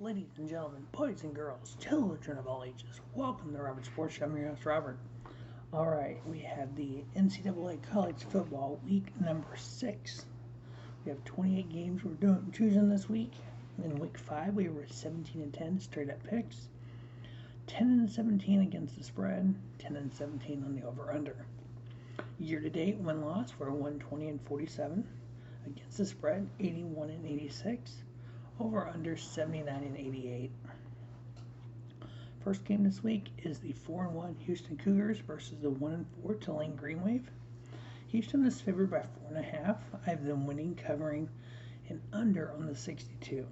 Ladies and gentlemen, boys and girls, children of all ages, welcome to the Robert Sports Show. I'm your host, Robert. Alright, we have the NCAA College Football Week number 6. We have 28 games we're choosing this week. In Week 5, we were 17-10 straight up picks, 10-17 against the spread, 10-17 on the over-under. Year-to-date win-loss, we're 120-47 against the spread, 81-86. Over under 79-88. First game this week is the 4-1 Houston Cougars versus the 1-4 Tulane Green Wave. Houston is favored by 4.5. I have them winning, covering, and under on the 62.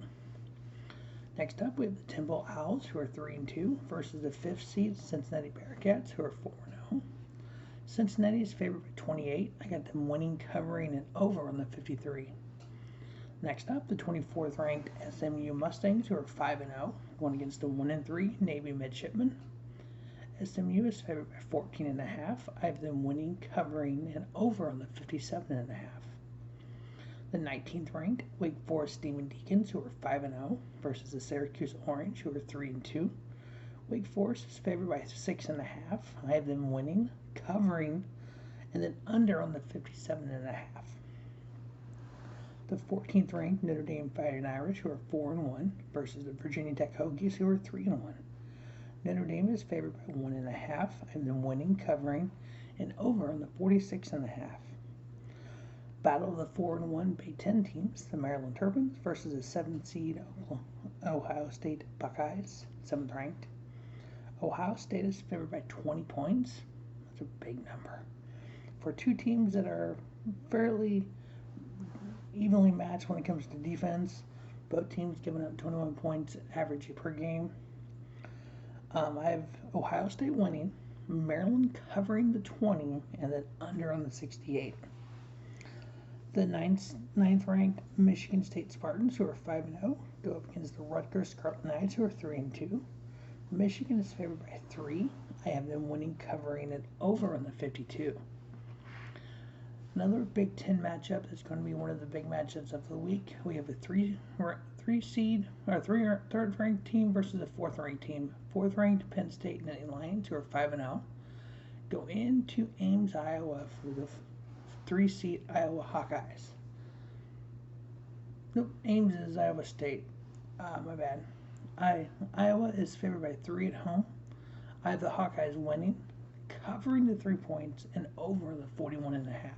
Next up, we have the Temple Owls, who are 3-2, versus the 5th seed Cincinnati Bearcats, who are 4-0. Cincinnati is favored by 28. I got them winning, covering, and over on the 53. Next up, the 24th ranked SMU Mustangs, who are 5-0, going against the 1-3 Navy Midshipmen. SMU is favored by 14.5. I have them winning, covering, and over on the 57.5. The 19th ranked Wake Forest Demon Deacons, who are 5-0, versus the Syracuse Orange, who are 3-2. Wake Forest is favored by 6.5. I have them winning, covering, and then under on the 57.5. The 14th ranked Notre Dame Fighting Irish, who are 4-1, versus the Virginia Tech Hokies, who are 3-1. Notre Dame is favored by 1.5, and then winning, covering, and over on the 46.5. Battle of the 4-1 Big Ten teams: the Maryland Terrapins versus the 7th seed Ohio State Buckeyes, 7th ranked. Ohio State is favored by 20 points. That's a big number for two teams that are fairly evenly matched when it comes to defense. Both teams giving up 21 points average per game. I have Ohio State winning, Maryland covering the 20, and then under on the 68. The 9th ranked Michigan State Spartans, who are 5-0, go up against the Rutgers Scarlet Knights, who are 3-2. Michigan is favored by 3. I have them winning, covering, and over on the 52. Another Big Ten matchup is going to be one of the big matchups of the week. We have a third ranked team versus a 4th ranked team. 4th ranked Penn State Nittany Lions, who are 5-0, go into Ames, Iowa for the 3 seed Iowa Hawkeyes. Nope, Ames is Iowa State. My bad. Iowa is favored by 3 at home. I have the Hawkeyes winning, covering the 3 points, and over the 41.5.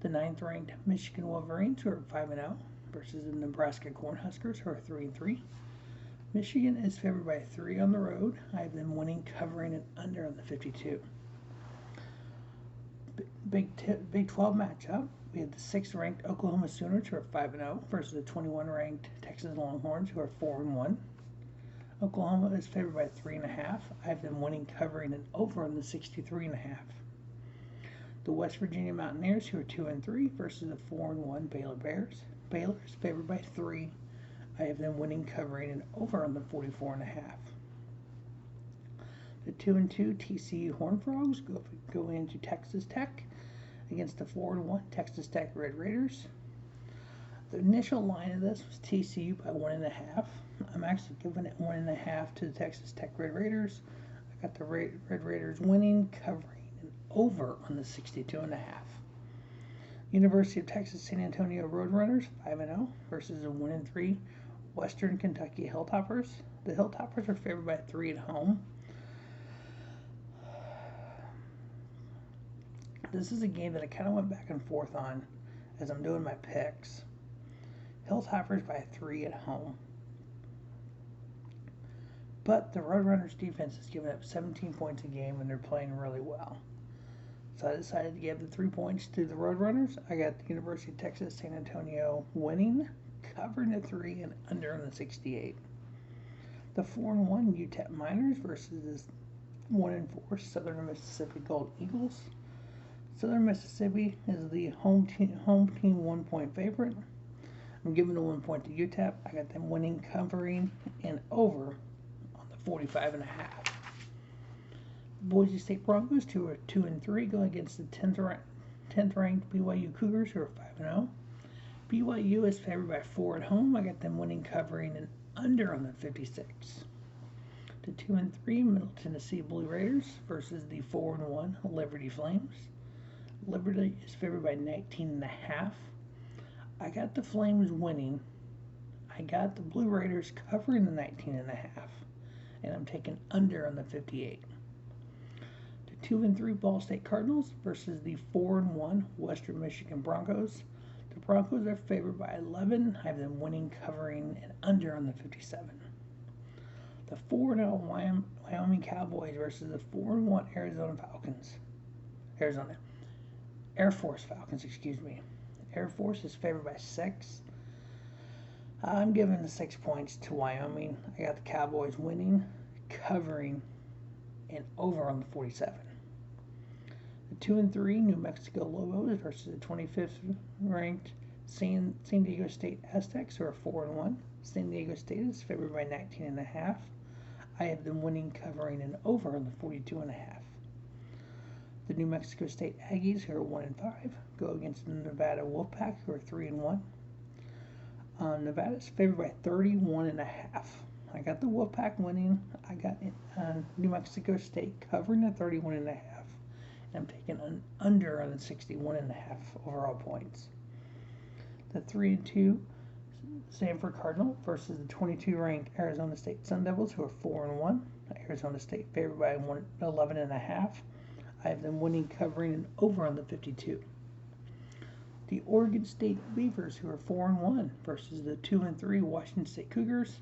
The 9th ranked Michigan Wolverines, who are 5-0, versus the Nebraska Cornhuskers, who are 3-3. Michigan is favored by 3 on the road. I have them winning, covering, and under on the 52. Big 12 matchup. We have the 6th ranked Oklahoma Sooners, who are 5-0, versus the 21 ranked Texas Longhorns, who are 4-1. Oklahoma is favored by 3.5. I have them winning, covering, and over on the 63.5. The West Virginia Mountaineers, who are 2-3, versus the 4-1 Baylor Bears. Baylor is favored by 3. I have them winning, covering, and over on the 44.5. The 2-2 TCU Horned Frogs go into Texas Tech against the 4-1 Texas Tech Red Raiders. The initial line of this was TCU by 1.5. I'm actually giving it 1.5 to the Texas Tech Red Raiders. I got the Red Raiders winning, covering, and over on the 62.5. University of Texas San Antonio Roadrunners 5-0 versus the 1-3 Western Kentucky Hilltoppers. The Hilltoppers are favored by 3 at home. This is a game that I kind of went back and forth on as I'm doing my picks. Hilltoppers by 3 at home. But the Roadrunners defense is giving up 17 points a game and they're playing really well. So I decided to give the 3 points to the Roadrunners. I got the University of Texas San Antonio winning, covering the 3, and under on the 68. The 4-1 UTEP Miners versus the 1-4 Southern Mississippi Gold Eagles. Southern Mississippi is the home team 1-point favorite. I'm giving the 1 point to UTEP. I got them winning, covering, and over on the 45.5. Boise State Broncos, who are 2-3, go against the 10th ranked BYU Cougars, who are 5-0. BYU is favored by 4 at home. I got them winning, covering, and under on the 56. The 2-3 Middle Tennessee Blue Raiders versus the 4-1 Liberty Flames. Liberty is favored by 19.5. I got the Flames winning. I got the Blue Raiders covering the 19.5, and I'm taking under on the 58. The 2-3 Ball State Cardinals versus the 4-1 Western Michigan Broncos. The Broncos are favored by 11. I have them winning, covering, and under on the 57. The 4-0 Wyoming Cowboys versus the 4-1 Air Force Falcons, excuse me. Air Force is favored by 6. I'm giving the 6 points to Wyoming. I got the Cowboys winning, covering, and over on the 47. The 2-3 New Mexico Lobos versus the 25th ranked San Diego State Aztecs, who are 4-1. San Diego State is favored by 19.5. I have them winning, covering, and over on the 42.5. The New Mexico State Aggies, who are 1-5, go against the Nevada Wolfpack, who are 3-1. Nevada is favored by 31.5. I got the Wolfpack winning. I got New Mexico State covering the 31.5. I'm taking an under on the 61.5 overall points. The 3-2 Sanford Cardinal versus the 22-ranked Arizona State Sun Devils, who are 4-1. Arizona State favored by 11.5. I have them winning, covering, and over on the 52. The Oregon State Beavers, who are 4-1, versus the 2-3 Washington State Cougars.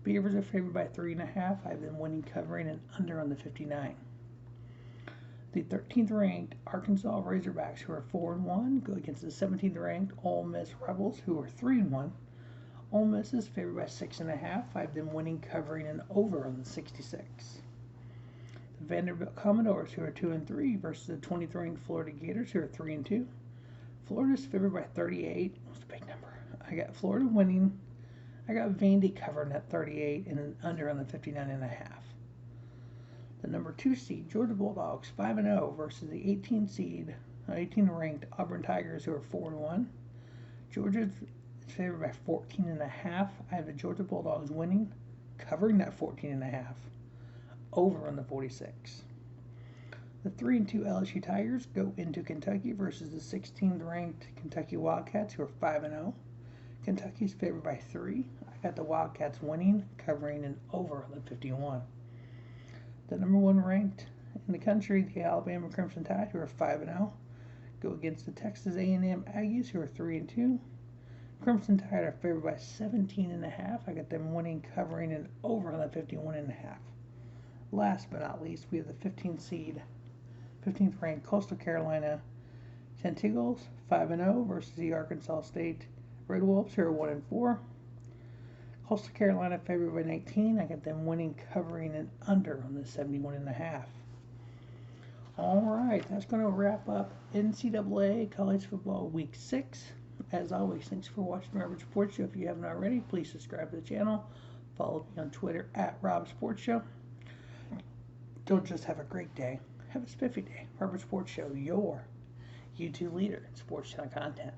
Beavers are favored by 3.5. I have them winning, covering, and under on the 59. The 13th ranked Arkansas Razorbacks, who are 4-1, go against the 17th ranked Ole Miss Rebels, who are 3-1. Ole Miss is favored by 6.5. I have them winning, covering, and over on the 66. The Vanderbilt Commodores, who are 2-3, versus the 20th ranked Florida Gators, who are 3-2. Florida is favored by 38. That's a big number. I got Florida winning. I got Vandy covering at 38 and an under on the 59.5. The number 2 seed Georgia Bulldogs 5-0 versus the 18 ranked Auburn Tigers, who are 4-1. Georgia is favored by 14.5. I have the Georgia Bulldogs winning, covering that 14.5, over on the 46. The 3-2 Lsu Tigers go into Kentucky versus the 16th ranked Kentucky Wildcats, who are 5-0. Kentucky is favored by 3. I got the Wildcats winning, covering, and over on the 51. The number 1 ranked in the country, the Alabama Crimson Tide, who are 5-0, go against the Texas A&M Aggies, who are 3-2. Crimson Tide are favored by 17.5. I got them winning, covering, and over on the 51.5. Last but not least, we have the 15th ranked Coastal Carolina Chanticleers 5-0 versus the Arkansas State Red Wolves, who are 1-4. Coastal Carolina favored by 19. I got them winning, covering, and under on the 71.5. All right, that's going to wrap up NCAA College Football Week 6. As always, thanks for watching the Robert Sports Show. If you haven't already, please subscribe to the channel. Follow me on Twitter at Rob Sports Show. Don't just have a great day, have a spiffy day. Robert Sports Show, your YouTube leader in sports channel content.